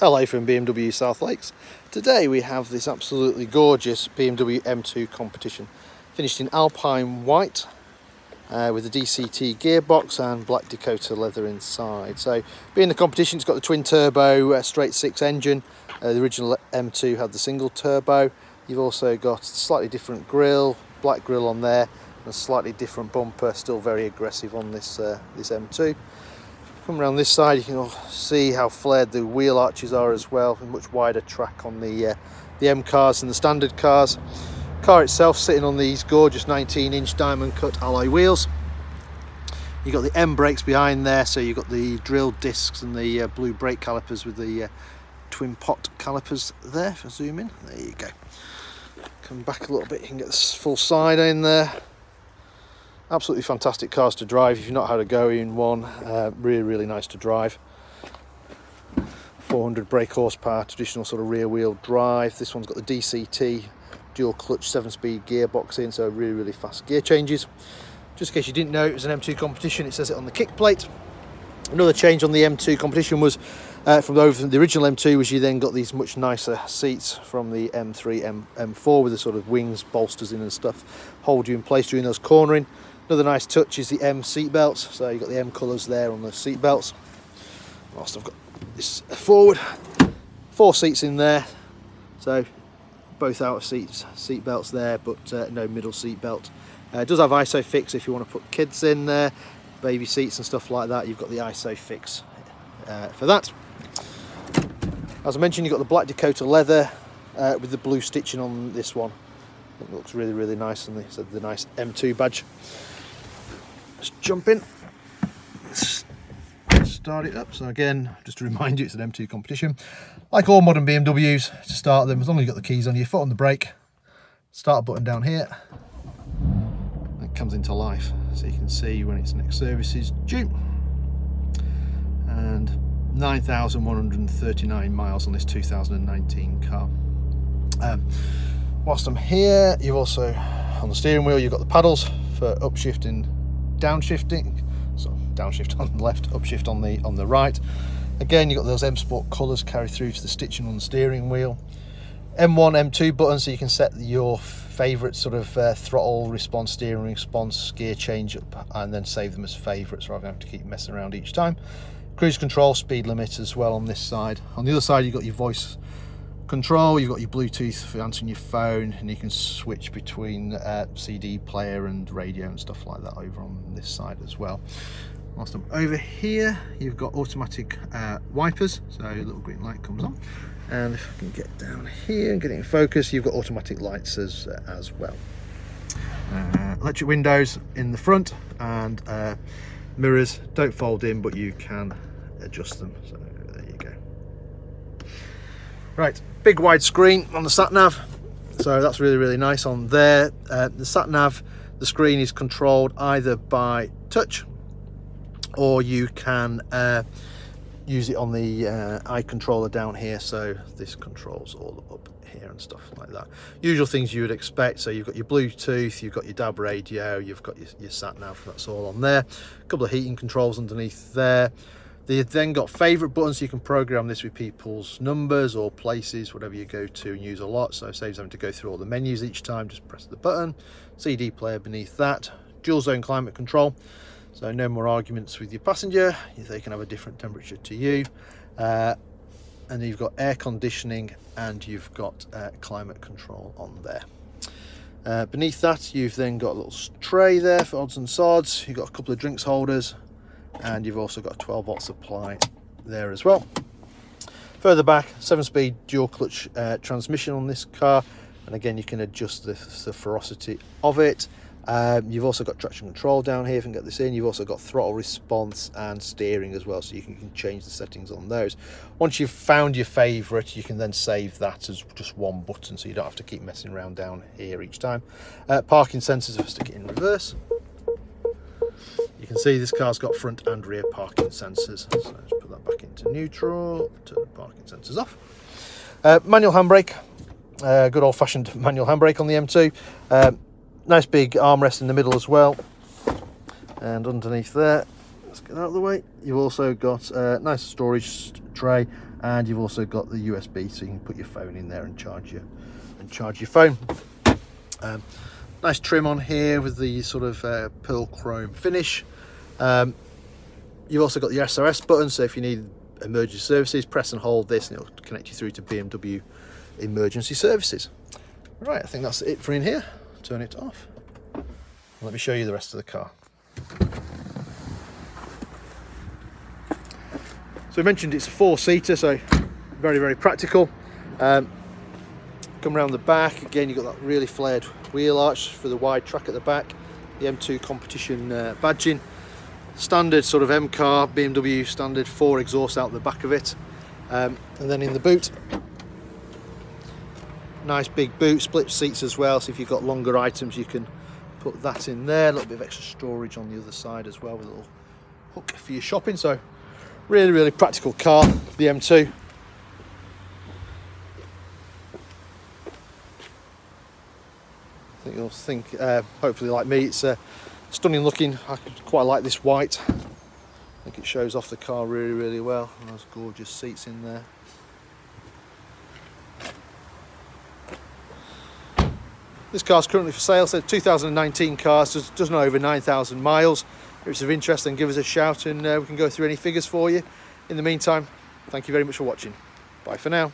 Hello from BMW South Lakes. Today we have this absolutely gorgeous BMW M2 Competition, finished in Alpine white with a DCT gearbox and black Dakota leather inside. So being the competition, it's got the twin turbo straight six engine. The original M2 had the single turbo. You've also got a slightly different grille, black grille on there, and a slightly different bumper, still very aggressive on this this M2. Come around this side, you can see how flared the wheel arches are as well, a much wider track on the M cars and the standard cars. Car itself sitting on these gorgeous 19-inch diamond cut alloy wheels. You've got the M brakes behind there, so you've got the drilled discs and the blue brake calipers with the twin pot calipers there. If I zoom in, there you go. Come back a little bit, you can get this full side in there. Absolutely fantastic cars to drive if you've not had a go in one. Really nice to drive. 400 brake horsepower, traditional sort of rear wheel drive. This one's got the DCT dual clutch 7-speed gearbox in, so really fast gear changes. Just in case you didn't know, it was an M2 Competition. It says it on the kick plate. Another change on the M2 Competition was from the original M2 was you then got these much nicer seats from the M3, M4 with the sort of wings, bolsters in and stuff, hold you in place during those cornering. Another nice touch is the M seat belts, so you've got the M colours there on the seat belts. Whilst I've got this forward, 4 seats in there, so both outer seat belts there, but no middle seat belt. It does have ISOFIX if you want to put kids in there, baby seats and stuff like that. You've got the ISOFIX for that. As I mentioned, you've got the black Dakota leather with the blue stitching on this one. It looks really nice, and the nice M2 badge. Let's jump in, start it up. So again, just to remind you, it's an M2 Competition. Like all modern BMWs, to start them, as long as you've got the keys on your foot on the brake, start button down here, it comes into life, so you can see when its next service is due. And 9,139 miles on this 2019 car. Whilst I'm here, you've also, on the steering wheel, you've got the paddles for upshifting, downshifting. So downshift on the left, upshift on the right. Again, you've got those M Sport colours carry through to the stitching on the steering wheel. M1, M2 buttons, so you can set your favourite sort of throttle response, steering response, gear change up, and then save them as favourites rather than having to keep messing around each time. Cruise control, speed limit as well on this side. On the other side, you've got your voice control, you've got your Bluetooth for answering your phone, and you can switch between CD player and radio and stuff like that over on this side as well. Whilst I'm over here, you've got automatic wipers, so a little green light comes on. And if I can get down here and get it in focus, you've got automatic lights as well. Electric windows in the front, and mirrors don't fold in, but you can adjust them, so there you go. Right, big wide screen on the sat nav, so that's really nice on there. The sat nav, the screen is controlled either by touch, or you can use it on the eye controller down here, so this controls all up here and stuff like that. Usual things you would expect, so you've got your Bluetooth, you've got your DAB radio, you've got your sat nav, that's all on there. A couple of heating controls underneath there. They've then got favourite buttons, so you can program this with people's numbers or places, whatever you go to and use a lot, so it saves having to go through all the menus each time. Just press the button. CD player beneath that. Dual zone climate control, so no more arguments with your passenger, they can have a different temperature to you. And you've got air conditioning, and you've got climate control on there. Beneath that, you've then got a little tray there for odds and sods. You've got a couple of drinks holders, and you've also got a 12-volt supply there as well. Further back, 7-speed dual clutch transmission on this car, and again you can adjust the ferocity of it. You've also got traction control down here if you can get this in. You've also got throttle response and steering as well, so you can change the settings on those. Once you've found your favourite, you can then save that as just one button, so you don't have to keep messing around down here each time. Parking sensors, if I stick it in reverse, you can see this car's got front and rear parking sensors. So let's put that back into neutral, turn the parking sensors off. Manual handbrake, good old-fashioned manual handbrake on the M2. Nice big armrest in the middle as well, and underneath there, let's get out of the way. You've also got a nice storage tray, and you've also got the USB, so you can put your phone in there and charge your phone. Nice trim on here with the sort of pearl chrome finish. You've also got the SOS button, so if you need emergency services, press and hold this and it'll connect you through to BMW emergency services. Right, I think that's it for in here. Turn it off. Let me show you the rest of the car. So we mentioned it's a 4-seater, so very, very practical. Come around the back, again you've got that really flared wheel arch for the wide track at the back, the M2 Competition badging. Standard sort of M car, BMW standard 4 exhaust out the back of it. And then in the boot, nice big boot, split seats as well, so if you've got longer items you can put that in there. A little bit of extra storage on the other side as well with a little hook for your shopping. So really, really practical car, the M2. I think you'll think, hopefully like me, it's stunning looking. I quite like this white. I think it shows off the car really, really well. And those gorgeous seats in there. This car's currently for sale, so 2019 car, so just not over 9,000 miles. If it's of interest, then give us a shout and we can go through any figures for you. In the meantime, thank you very much for watching. Bye for now.